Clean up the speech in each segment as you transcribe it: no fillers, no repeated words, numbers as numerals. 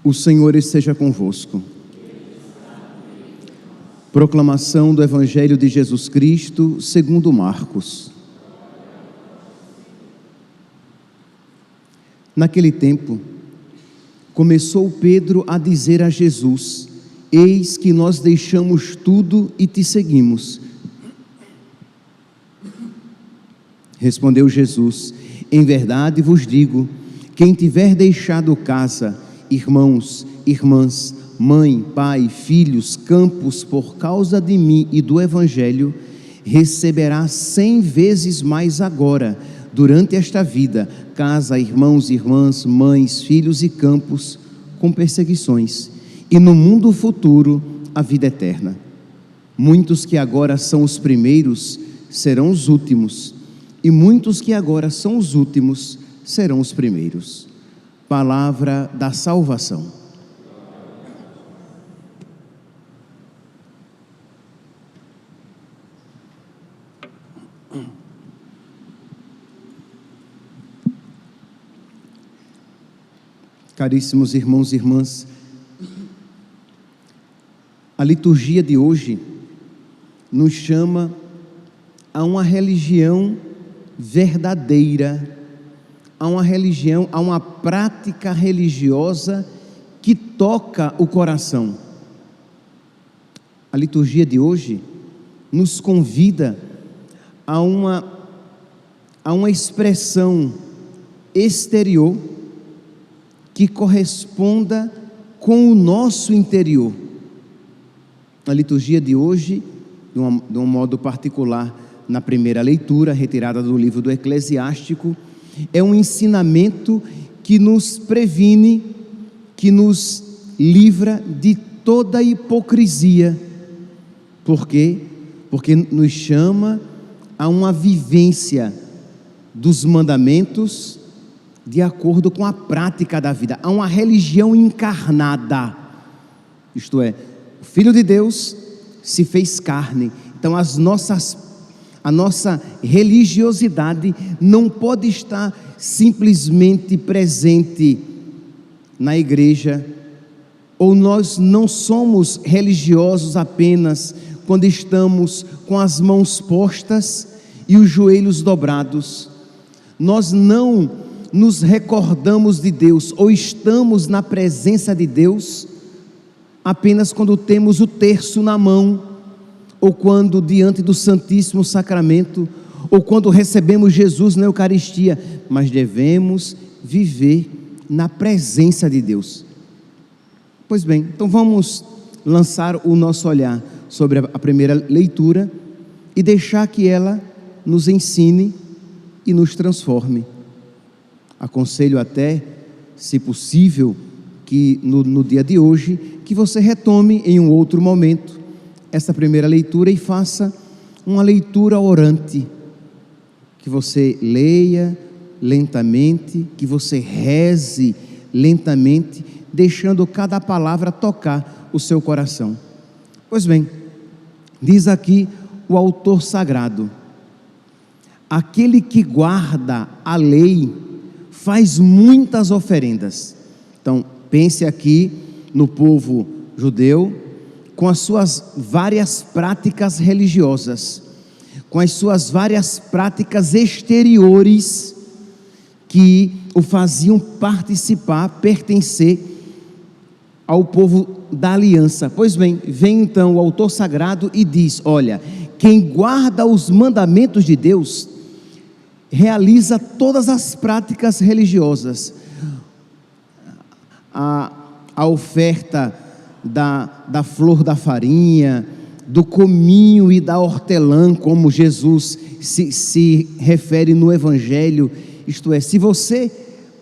O Senhor esteja convosco. Proclamação do Evangelho de Jesus Cristo, segundo Marcos. Naquele tempo, começou Pedro a dizer a Jesus: eis que nós deixamos tudo e te seguimos. Respondeu Jesus: em verdade vos digo, quem tiver deixado casa, irmãos, irmãs, mãe, pai, filhos, campos, por causa de mim e do Evangelho, receberá 100 vezes mais agora, durante esta vida, casa, irmãos, irmãs, mães, filhos e campos, com perseguições, e no mundo futuro, a vida eterna. Muitos que agora são os primeiros, serão os últimos, e muitos que agora são os últimos, serão os primeiros. Palavra da salvação. Caríssimos irmãos e irmãs, a liturgia de hoje nos chama a uma religião verdadeira, a uma religião, a uma prática religiosa que toca o coração. A liturgia de hoje nos convida a uma expressão exterior que corresponda com o nosso interior. A liturgia de hoje, de um modo particular, na primeira leitura, retirada do livro do Eclesiástico, é um ensinamento que nos previne, que nos livra de toda hipocrisia. Por quê? Porque nos chama a uma vivência dos mandamentos de acordo com a prática da vida, a uma religião encarnada. Isto é, o Filho de Deus se fez carne. Então a nossa religiosidade não pode estar simplesmente presente na igreja, ou nós não somos religiosos apenas quando estamos com as mãos postas e os joelhos dobrados. Nós não nos recordamos de Deus, ou estamos na presença de Deus apenas quando temos o terço na mão, ou quando diante do Santíssimo Sacramento, ou quando recebemos Jesus na Eucaristia, mas devemos viver na presença de Deus. Pois bem, então vamos lançar o nosso olhar sobre a primeira leitura e deixar que ela nos ensine e nos transforme. Aconselho até, se possível, que no dia de hoje, que você retome em um outro momento essa primeira leitura e faça uma leitura orante, que você leia lentamente, que você reze lentamente, deixando cada palavra tocar o seu coração. Pois bem, diz aqui o autor sagrado: aquele que guarda a lei faz muitas oferendas. Então, pense aqui no povo judeu, com as suas várias práticas religiosas, com as suas várias práticas exteriores, que o faziam participar, pertencer ao povo da aliança. Pois bem, vem então o autor sagrado e diz: olha, quem guarda os mandamentos de Deus, realiza todas as práticas religiosas. A oferta da flor da farinha, do cominho e da hortelã, como Jesus se refere no Evangelho. Isto é, se você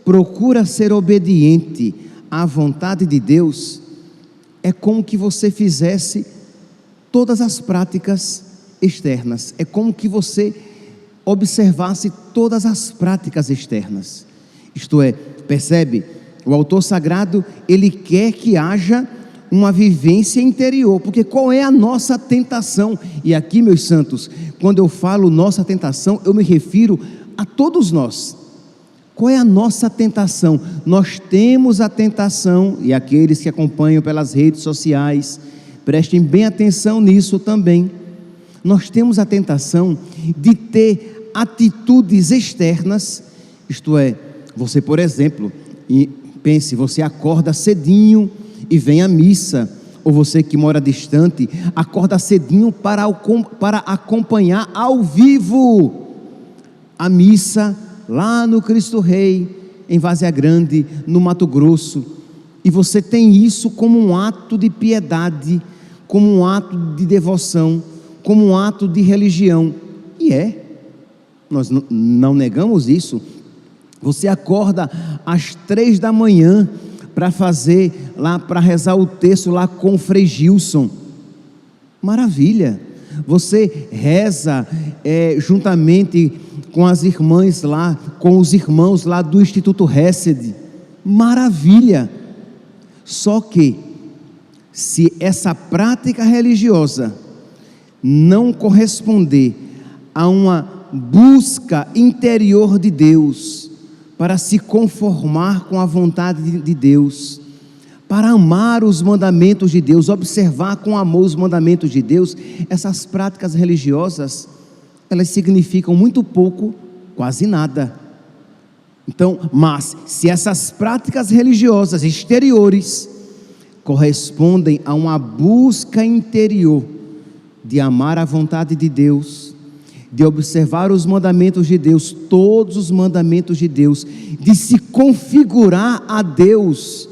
procura ser obediente à vontade de Deus, é como que você fizesse todas as práticas externas, é como que você observasse todas as práticas externas. Isto é, percebe? O autor sagrado, ele quer que haja uma vivência interior, porque qual é a nossa tentação? E aqui, meus santos, quando eu falo nossa tentação, eu me refiro a todos nós. Qual é a nossa tentação? Nós temos a tentação, e aqueles que acompanham pelas redes sociais, prestem bem atenção nisso também. Nós temos a tentação de ter atitudes externas, isto é, você, por exemplo, pense, você acorda cedinho e vem à missa, ou você que mora distante, acorda cedinho para acompanhar ao vivo a missa lá no Cristo Rei, em Várzea Grande, no Mato Grosso, e você tem isso como um ato de piedade, como um ato de devoção, como um ato de religião, e nós não negamos isso. Você acorda às 3 da manhã para rezar o texto lá com o Frei Gilson, maravilha. Você reza juntamente com as irmãs lá, com os irmãos lá do Instituto Hesed, maravilha. Só que, se essa prática religiosa não corresponder a uma busca interior de Deus, para se conformar com a vontade de Deus, para amar os mandamentos de Deus, observar com amor os mandamentos de Deus, essas práticas religiosas, elas significam muito pouco, quase nada. Então, mas se essas práticas religiosas exteriores correspondem a uma busca interior de amar a vontade de Deus, de observar os mandamentos de Deus, todos os mandamentos de Deus, de se configurar a Deus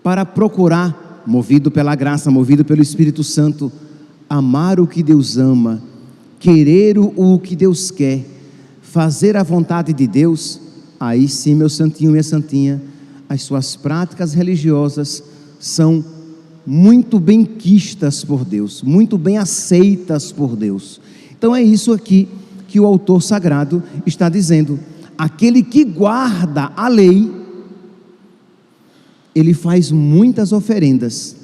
para procurar, movido pela graça, movido pelo Espírito Santo, amar o que Deus ama, querer o que Deus quer, fazer a vontade de Deus, aí sim, meu santinho, minha santinha, as suas práticas religiosas são muito bem quistas por Deus, muito bem aceitas por Deus. Então é isso aqui que o autor sagrado está dizendo: aquele que guarda a lei, ele faz muitas oferendas.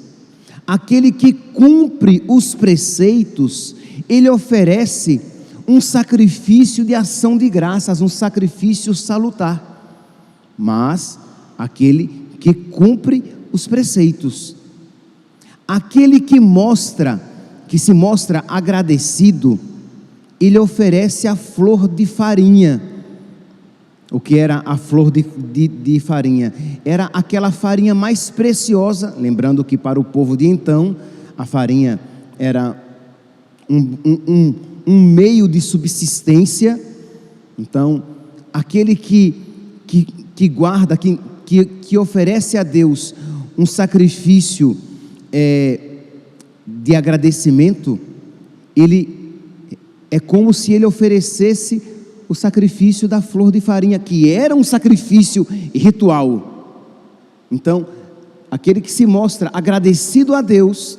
Aquele que cumpre os preceitos, ele oferece um sacrifício de ação de graças, um sacrifício salutar. Mas aquele que cumpre os preceitos, aquele que se mostra agradecido, ele oferece a flor de farinha. O que era a flor de farinha? Era aquela farinha mais preciosa, lembrando que para o povo de então, a farinha era um meio de subsistência. Então, aquele que guarda, que oferece a Deus um sacrifício de agradecimento, ele é como se ele oferecesse o sacrifício da flor de farinha, que era um sacrifício ritual. Então, aquele que se mostra agradecido a Deus,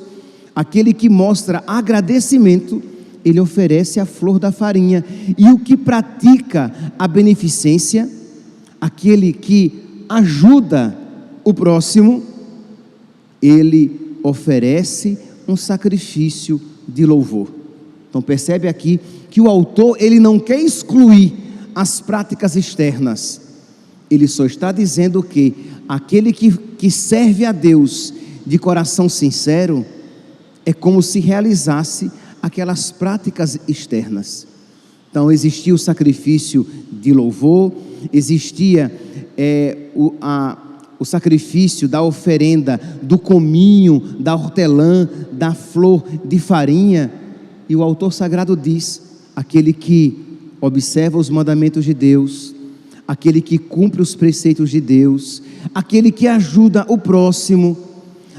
aquele que mostra agradecimento, ele oferece a flor da farinha. E o que pratica a beneficência, aquele que ajuda o próximo, ele oferece um sacrifício de louvor. Então percebe aqui que o autor, ele não quer excluir as práticas externas, ele só está dizendo que aquele que serve a Deus de coração sincero, é como se realizasse aquelas práticas externas. Então existia o sacrifício de louvor, existia o sacrifício da oferenda, do cominho, da hortelã, da flor de farinha. E o autor sagrado diz: aquele que observa os mandamentos de Deus, aquele que cumpre os preceitos de Deus, aquele que ajuda o próximo,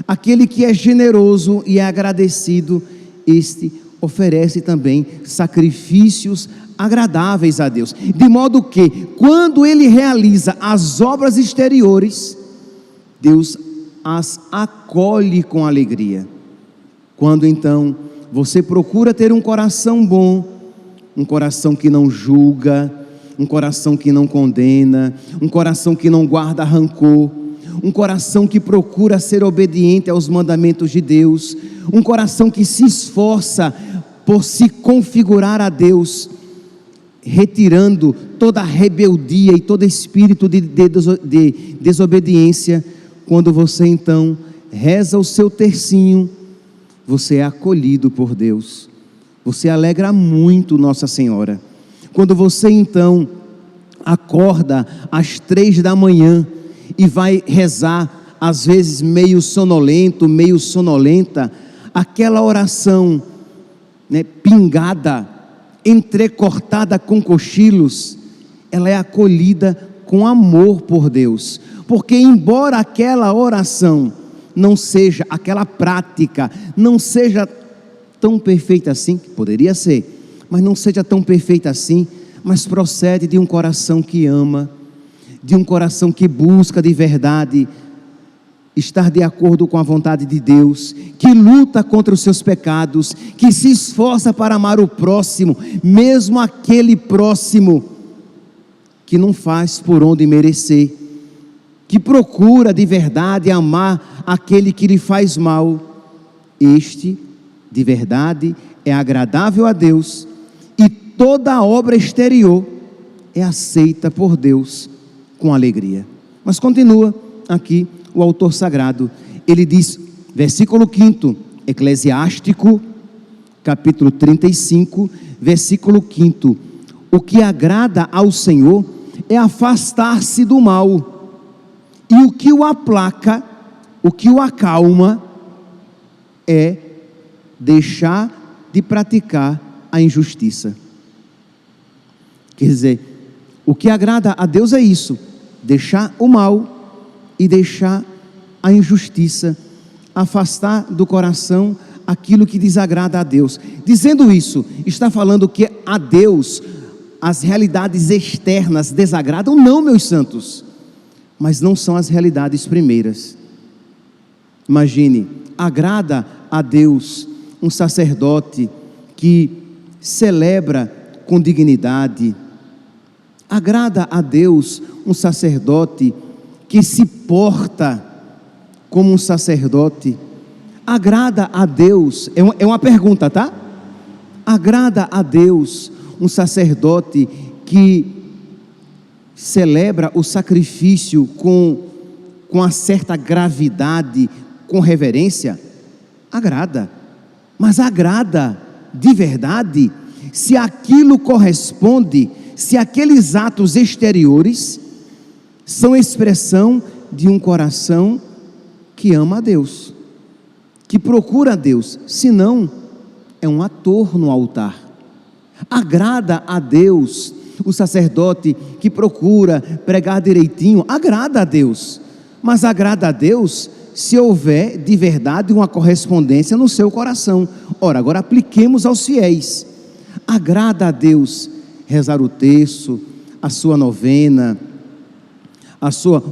aquele que é generoso e é agradecido, este oferece também sacrifícios agradáveis a Deus. De modo que, quando ele realiza as obras exteriores, Deus as acolhe com alegria. Quando então você procura ter um coração bom, um coração que não julga, um coração que não condena, um coração que não guarda rancor, um coração que procura ser obediente aos mandamentos de Deus, um coração que se esforça por se configurar a Deus, retirando toda a rebeldia e todo espírito de desobediência. Quando você então reza o seu tercinho, você é acolhido por Deus, você alegra muito Nossa Senhora. Quando você então acorda às 3 da manhã e vai rezar, às vezes meio sonolento, meio sonolenta, aquela oração, pingada, entrecortada com cochilos, ela é acolhida com amor por Deus, porque embora aquela oração não seja, aquela prática não seja tão perfeita assim, poderia ser, mas não seja tão perfeita assim, mas procede de um coração que ama, de um coração que busca de verdade estar de acordo com a vontade de Deus, que luta contra os seus pecados, que se esforça para amar o próximo, mesmo aquele próximo que não faz por onde merecer, que procura de verdade amar aquele que lhe faz mal. Este, de verdade, é agradável a Deus, e toda obra exterior é aceita por Deus com alegria. Mas continua aqui o autor sagrado, ele diz, versículo 5, Eclesiástico, capítulo 35, versículo 5, o que agrada ao Senhor é afastar-se do mal, e o que o aplaca, o que o acalma, é deixar de praticar a injustiça. Quer dizer, o que agrada a Deus é isso, deixar o mal e deixar a injustiça, afastar do coração aquilo que desagrada a Deus. Dizendo isso, está falando que a Deus as realidades externas desagradam? Não, meus santos, mas não são as realidades primeiras. Imagine, agrada a Deus um sacerdote que celebra com dignidade, agrada a Deus um sacerdote que se porta como um sacerdote, agrada a Deus, é uma pergunta, tá? Agrada a Deus um sacerdote que celebra o sacrifício com uma certa gravidade, com reverência? Agrada, mas agrada de verdade se aquilo corresponde, se aqueles atos exteriores são expressão de um coração que ama a Deus, que procura a Deus. Senão, é um ator no altar. Agrada a Deus o sacerdote que procura pregar direitinho, agrada a Deus, mas agrada a Deus se houver de verdade uma correspondência no seu coração. Ora, agora apliquemos aos fiéis. Agrada a Deus rezar o terço, a sua novena,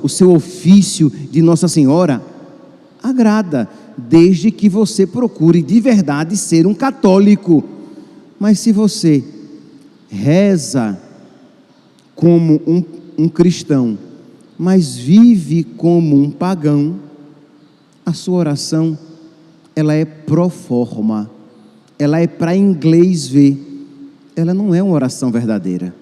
o seu ofício de Nossa Senhora? Agrada, desde que você procure de verdade ser um católico. Mas se você reza como um cristão, mas vive como um pagão, a sua oração, ela é pro forma, ela é para inglês ver, ela não é uma oração verdadeira,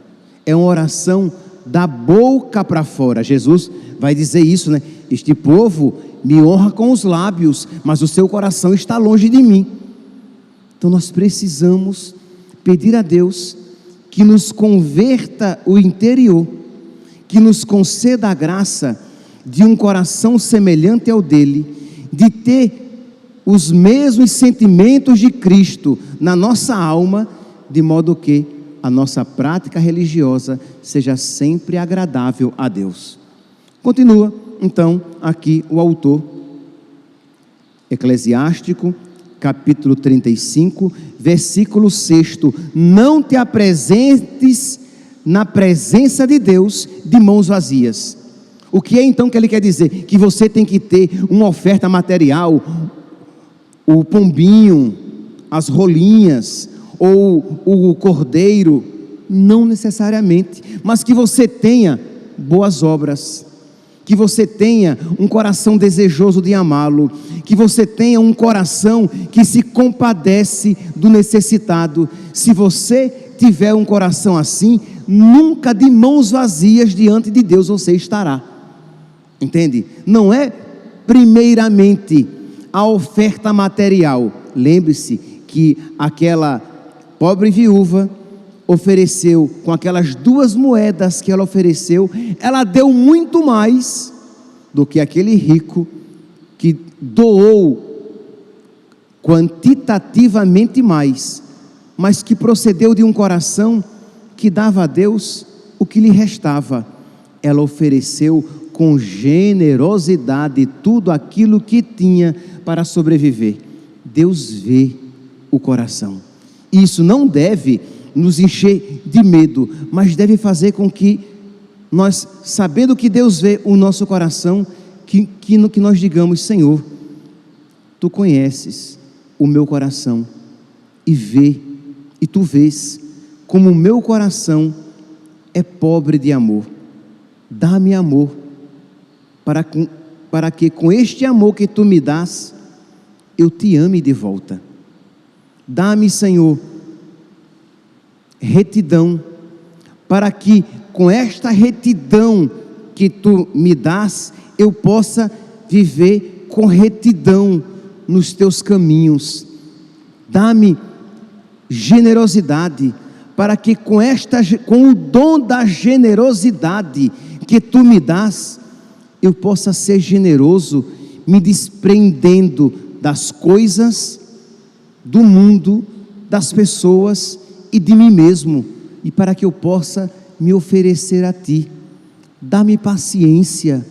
é uma oração da boca para fora. Jesus vai dizer isso, né? Este povo me honra com os lábios, mas o seu coração está longe de mim. Então nós precisamos pedir a Deus que nos converta o interior, que nos conceda a graça de um coração semelhante ao dele, de ter os mesmos sentimentos de Cristo na nossa alma, de modo que a nossa prática religiosa seja sempre agradável a Deus. Continua então aqui o autor, Eclesiástico, capítulo 35, versículo 6, não te apresentes na presença de Deus de mãos vazias. O que é então que ele quer dizer? Que você tem que ter uma oferta material, o pombinho, as rolinhas, ou o cordeiro? Não necessariamente, mas que você tenha boas obras, que você tenha um coração desejoso de amá-lo, que você tenha um coração que se compadece do necessitado. Se você tiver um coração assim, nunca de mãos vazias diante de Deus você estará. Entende? Não é primeiramente a oferta material. Lembre-se que aquela pobre viúva ofereceu, com aquelas 2 moedas que ela ofereceu, ela deu muito mais do que aquele rico que doou quantitativamente mais, mas que procedeu de um coração que dava a Deus o que lhe restava. Ela ofereceu com generosidade tudo aquilo que tinha para sobreviver. Deus vê o coração. Isso não deve nos encher de medo, mas deve fazer com que nós, sabendo que Deus vê o nosso coração, que nós digamos: Senhor, Tu conheces o meu coração e Tu vês como o meu coração é pobre de amor. Dá-me amor, para que com este amor que Tu me dás, eu Te ame de volta. Dá-me, Senhor, retidão, para que com esta retidão que Tu me dás, eu possa viver com retidão nos Teus caminhos. Dá-me generosidade, para que com o dom da generosidade que Tu me dás, eu possa ser generoso, me desprendendo das coisas, do mundo, das pessoas e de mim mesmo, e para que eu possa me oferecer a Ti. Dá-me paciência,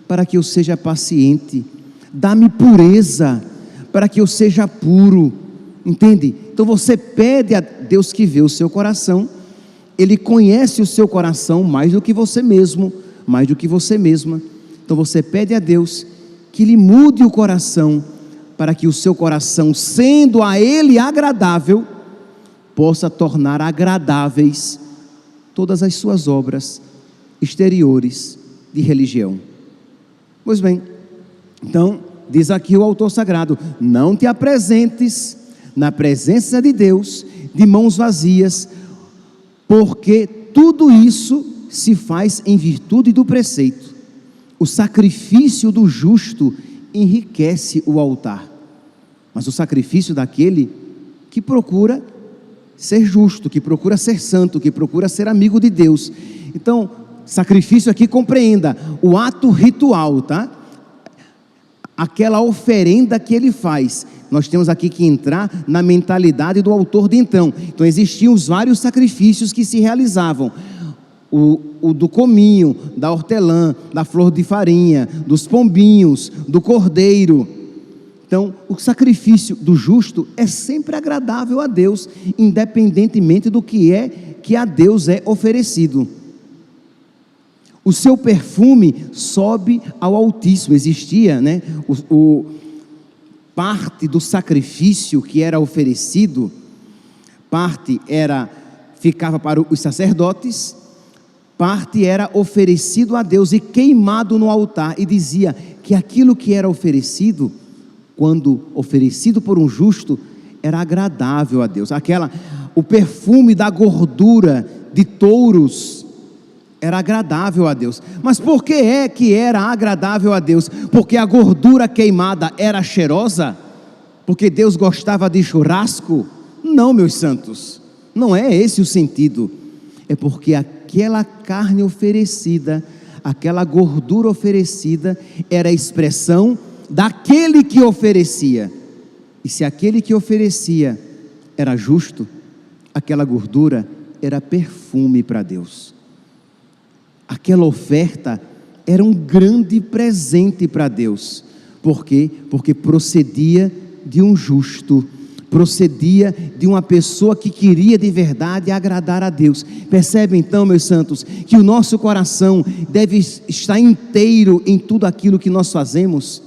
para que eu seja paciente. Dá-me pureza, para que eu seja puro. Entende? Então você pede a Deus que vê o seu coração. Ele conhece o seu coração mais do que você mesmo, mais do que você mesma. Então você pede a Deus que lhe mude o coração, para que o seu coração, sendo a Ele agradável, possa tornar agradáveis todas as suas obras exteriores de religião. Pois bem, então diz aqui o autor sagrado: não te apresentes na presença de Deus de mãos vazias, porque tudo isso se faz em virtude do preceito. O sacrifício do justo enriquece o altar, mas o sacrifício daquele que procura ser justo, que procura ser santo, que procura ser amigo de Deus. Então, sacrifício aqui, compreenda o ato ritual, tá? Aquela oferenda que ele faz. Nós temos aqui que entrar na mentalidade do autor de então. Então existiam os vários sacrifícios que se realizavam: o do cominho, da hortelã, da flor de farinha, dos pombinhos, do cordeiro. Então o sacrifício do justo é sempre agradável a Deus, independentemente do que a Deus é oferecido. O seu perfume sobe ao Altíssimo. Existia, né, parte do sacrifício que era oferecido, parte ficava para os sacerdotes, parte era oferecido a Deus e queimado no altar. E dizia que aquilo que era oferecido, quando oferecido por um justo, era agradável a Deus. O perfume da gordura de touros era agradável a Deus. Mas por que é que era agradável a Deus? Porque a gordura queimada era cheirosa? Porque Deus gostava de churrasco? Não, meus santos, não é esse o sentido. É porque aquela carne oferecida, aquela gordura oferecida, era a expressão daquele que oferecia. E se aquele que oferecia era justo, aquela gordura era perfume para Deus. Aquela oferta era um grande presente para Deus. Por quê? Porque procedia de um justo, procedia de uma pessoa que queria de verdade agradar a Deus. Percebe então, meus santos, que o nosso coração deve estar inteiro em tudo aquilo que nós fazemos.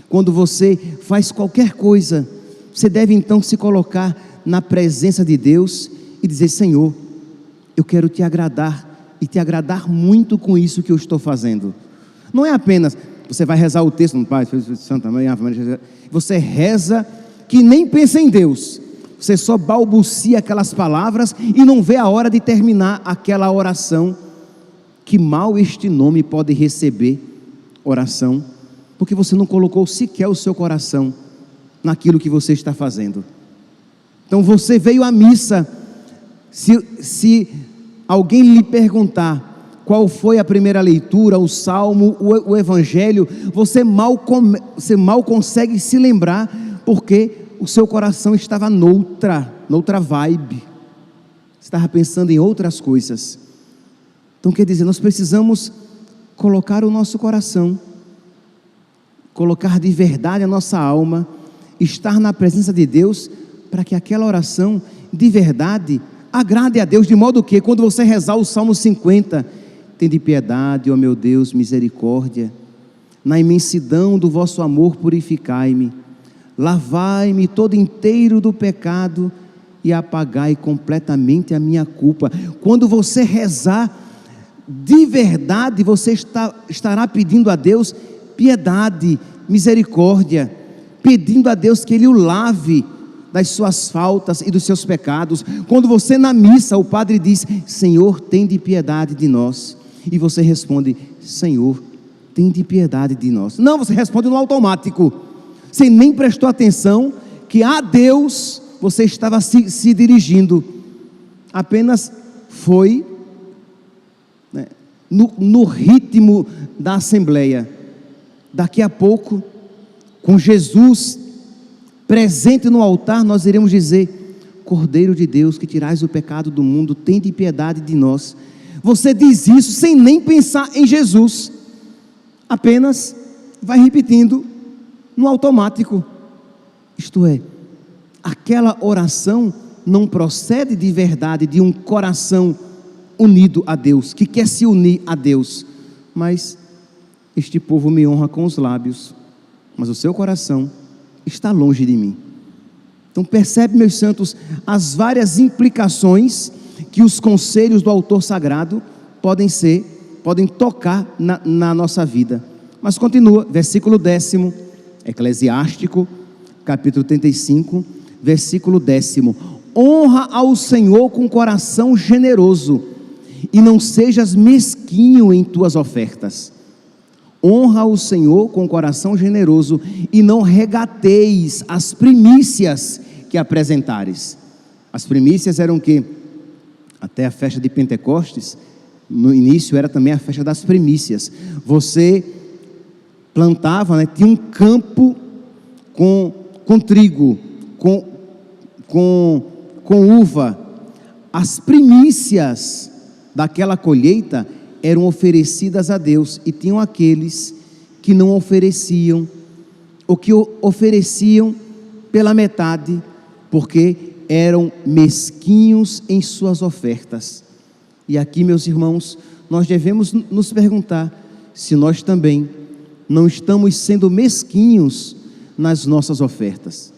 Quando você faz qualquer coisa, você deve então se colocar na presença de Deus e dizer: Senhor, eu quero te agradar, e te agradar muito com isso que eu estou fazendo. Não é apenas, você vai rezar o texto no Pai, Filho e Santa Mãe, Ave Maria, você reza que nem pensa em Deus. Você só balbucia aquelas palavras e não vê a hora de terminar aquela oração. Que mal este nome pode receber, oração, porque você não colocou sequer o seu coração naquilo que você está fazendo. Então você veio à missa, se alguém lhe perguntar qual foi a primeira leitura, o salmo, o evangelho, você mal consegue se lembrar, porque o seu coração estava noutra vibe, estava pensando em outras coisas. Então quer dizer, nós precisamos colocar o nosso coração, colocar de verdade a nossa alma, estar na presença de Deus, para que aquela oração de verdade agrade a Deus, de modo que quando você rezar o Salmo 50, tende piedade, ó meu Deus, misericórdia, na imensidão do vosso amor purificai-me, lavai-me todo inteiro do pecado e apagai completamente a minha culpa. Quando você rezar de verdade, você estará pedindo a Deus piedade, misericórdia, pedindo a Deus que Ele o lave das suas faltas e dos seus pecados. Quando você na missa, o padre diz: Senhor, tende piedade de nós, e você responde: Senhor, tende piedade de nós. Não, você responde no automático, você nem prestou atenção que a Deus você estava se dirigindo, apenas foi no ritmo da assembleia. Daqui a pouco, com Jesus presente no altar, nós iremos dizer: Cordeiro de Deus, que tirais o pecado do mundo, tende piedade de nós. Você diz isso sem nem pensar em Jesus, apenas vai repetindo no automático. Isto é, aquela oração não procede de verdade de um coração unido a Deus, que quer se unir a Deus. Mas este povo me honra com os lábios, mas o seu coração está longe de mim. Então percebe, meus santos, as várias implicações que os conselhos do autor sagrado podem tocar na nossa vida. Mas continua, versículo 10, Eclesiástico, capítulo 35, versículo 10: honra ao Senhor com coração generoso, e não sejas mesquinho em tuas ofertas. Honra o Senhor com coração generoso, e não regateis as primícias que apresentares. As primícias eram o quê? Até a festa de Pentecostes, no início era também a festa das primícias. Você plantava, tinha um campo com trigo, com uva. As primícias daquela colheita eram oferecidas a Deus, e tinham aqueles que não ofereciam, ou que ofereciam pela metade, porque eram mesquinhos em suas ofertas. E aqui, meus irmãos, nós devemos nos perguntar se nós também não estamos sendo mesquinhos nas nossas ofertas.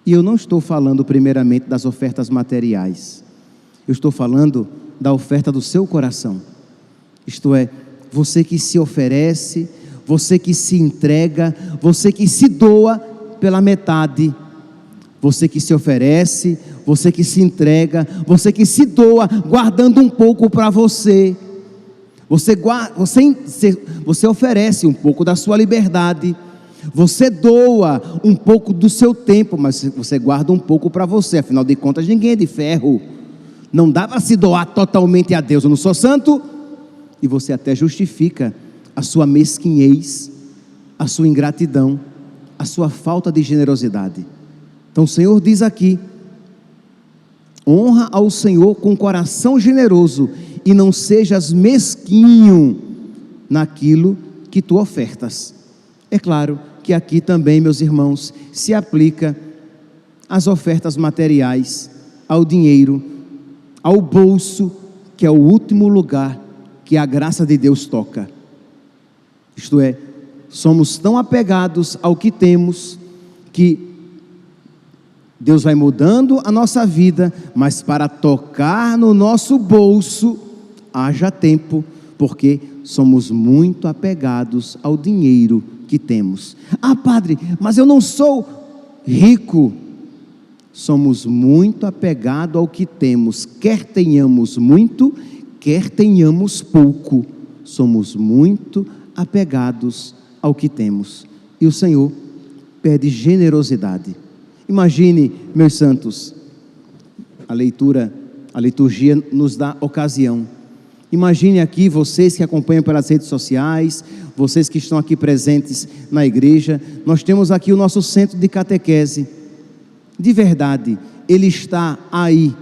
E eu não estou falando primeiramente das ofertas materiais, eu estou falando da oferta do seu coração. Isto é, você que se oferece, você que se entrega, você que se doa pela metade, você que se oferece, você que se entrega, você que se doa, guardando um pouco para você. Você oferece um pouco da sua liberdade, você doa um pouco do seu tempo, mas você guarda um pouco para você. Afinal de contas, ninguém é de ferro, não dá para se doar totalmente a Deus. Eu não sou santo. E você até justifica a sua mesquinhez, a sua ingratidão, a sua falta de generosidade. Então o Senhor diz aqui: honra ao Senhor com coração generoso, e não sejas mesquinho naquilo que tu ofertas. É claro que aqui também, meus irmãos, se aplica às ofertas materiais, ao dinheiro, ao bolso, que é o último lugar que a graça de Deus toca. Isto é, somos tão apegados ao que temos, que Deus vai mudando a nossa vida, mas para tocar no nosso bolso, haja tempo, porque somos muito apegados ao dinheiro que temos. Ah, padre, mas eu não sou rico. somos muito apegados ao que temos, quer tenhamos muito, quer tenhamos pouco, somos muito apegados ao que temos. E o Senhor pede generosidade. Imagine, meus santos, a liturgia nos dá ocasião. Imagine aqui vocês que acompanham pelas redes sociais, vocês que estão aqui presentes na igreja. Nós temos aqui o nosso centro de catequese. De verdade, ele está aí,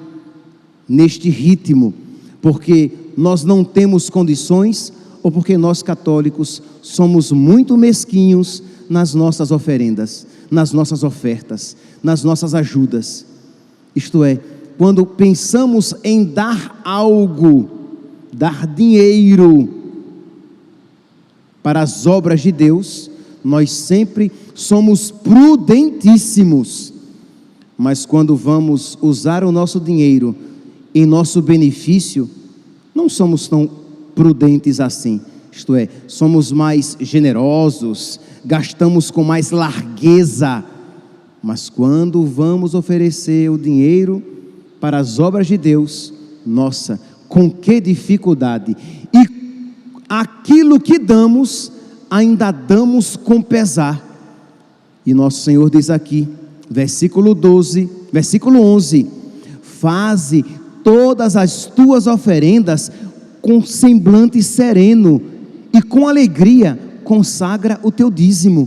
neste ritmo, porque nós não temos condições ou porque nós católicos somos muito mesquinhos nas nossas oferendas, nas nossas ofertas, nas nossas ajudas. Isto é, quando pensamos em dar algo, dar dinheiro para as obras de Deus, nós sempre somos prudentíssimos. Mas quando vamos usar o nosso dinheiro em nosso benefício, não somos tão prudentes assim. Isto é, somos mais generosos, gastamos com mais largueza. Mas quando vamos oferecer o dinheiro para as obras de Deus, nossa, com que dificuldade! E aquilo que damos, ainda damos com pesar. E nosso Senhor diz aqui, versículo 11, faze todas as tuas oferendas com semblante sereno e com alegria consagra o teu dízimo.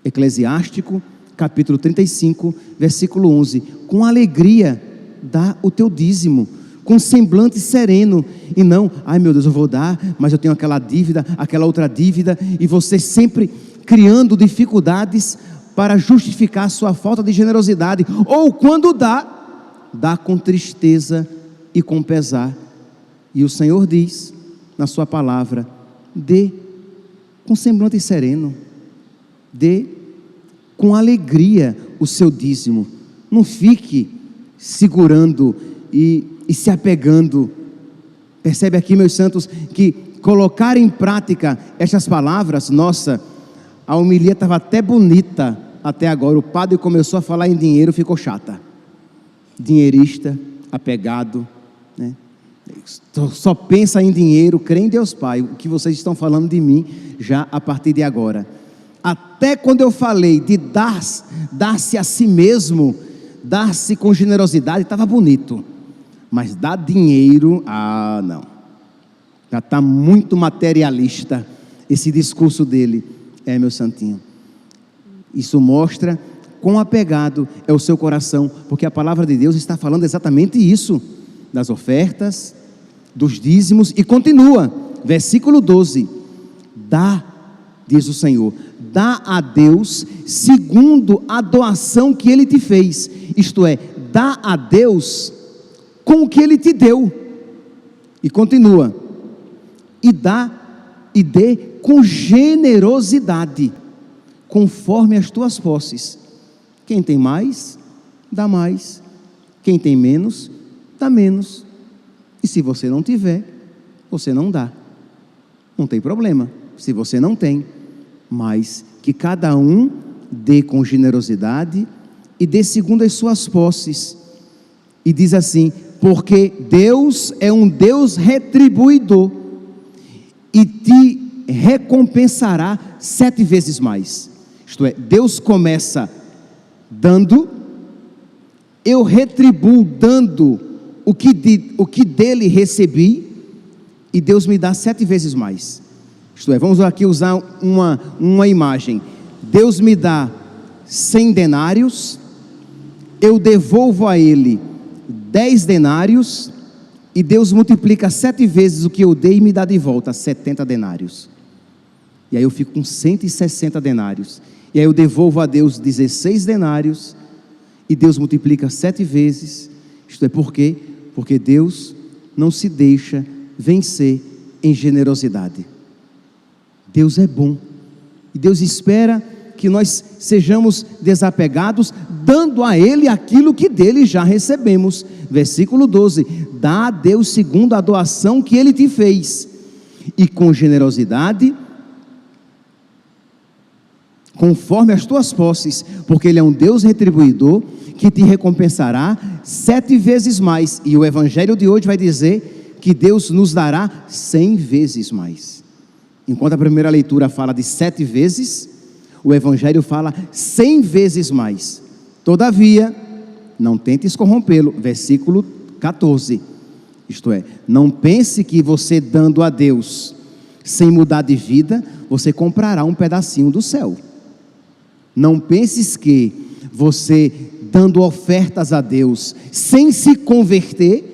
Eclesiástico, capítulo 35, versículo 11, com alegria dá o teu dízimo, com semblante sereno, e não, ai meu Deus, eu vou dar, mas eu tenho aquela dívida, aquela outra dívida, e você sempre criando dificuldades para justificar a sua falta de generosidade, ou quando dá com tristeza e com pesar. E o Senhor diz na sua palavra, dê com semblante sereno, dê com alegria o seu dízimo, não fique segurando e se apegando. Percebe aqui, meus santos, que colocar em prática estas palavras, nossa, a homilia estava até bonita, até agora o padre começou a falar em dinheiro, ficou chata, dinheirista, apegado, né? Só pensa em dinheiro, crê em Deus Pai, o que vocês estão falando de mim, já a partir de agora, até quando eu falei de dar-se a si mesmo, dar-se com generosidade, estava bonito, mas dar dinheiro, não, já está muito materialista, esse discurso dele, meu santinho. Isso mostra quão apegado é o seu coração, porque a palavra de Deus está falando exatamente isso, das ofertas, dos dízimos, e continua, versículo 12, dá, diz o Senhor, dá a Deus segundo a doação que Ele te fez, isto é, dá a Deus com o que Ele te deu, e continua, e dê com generosidade, conforme as tuas posses. Quem tem mais, dá mais. Quem tem menos, dá menos. E se você não tiver, você não dá. Não tem problema, se você não tem. Mas que cada um dê com generosidade e dê segundo as suas posses. E diz assim, porque Deus é um Deus retribuidor e te recompensará 7 vezes mais. Isto é, Deus começa dando, eu retribuo dando o que dele recebi, e Deus me dá 7 vezes mais. Isto é, vamos aqui usar uma imagem. Deus me dá 100 denários, eu devolvo a Ele 10 denários, e Deus multiplica 7 vezes o que eu dei e me dá de volta 70 denários. E aí eu fico com 160 denários. E aí eu devolvo a Deus 16 denários, e Deus multiplica 7 vezes. Isto é por quê? Porque Deus não se deixa vencer em generosidade. Deus é bom, e Deus espera que nós sejamos desapegados, dando a Ele aquilo que dele já recebemos. Versículo 12, dá a Deus segundo a doação que Ele te fez, e com generosidade, conforme as tuas posses, porque Ele é um Deus retribuidor, que te recompensará 7 vezes mais. E o evangelho de hoje vai dizer que Deus nos dará 100 vezes mais. Enquanto a primeira leitura fala de 7 vezes, o evangelho fala 100 vezes mais. Todavia, não tentes corrompê-lo. Versículo 14. Isto é, não pense que você dando a Deus sem mudar de vida, você comprará um pedacinho do céu. Não penses que você dando ofertas a Deus sem se converter,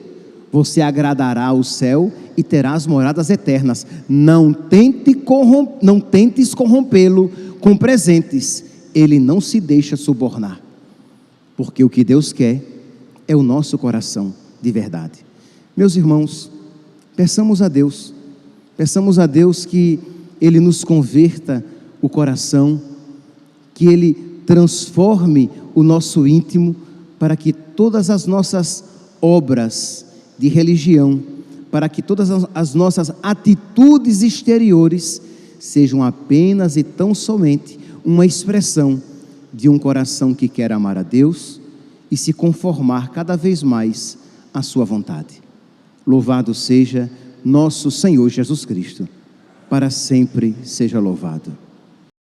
você agradará o céu e terá as moradas eternas. Não tentes corrompê-lo com presentes. Ele não se deixa subornar, porque o que Deus quer é o nosso coração de verdade. Meus irmãos, peçamos a Deus que Ele nos converta o coração, que Ele transforme o nosso íntimo, para que todas as nossas obras de religião, para que todas as nossas atitudes exteriores sejam apenas e tão somente uma expressão de um coração que quer amar a Deus e se conformar cada vez mais à sua vontade. Louvado seja nosso Senhor Jesus Cristo, para sempre seja louvado.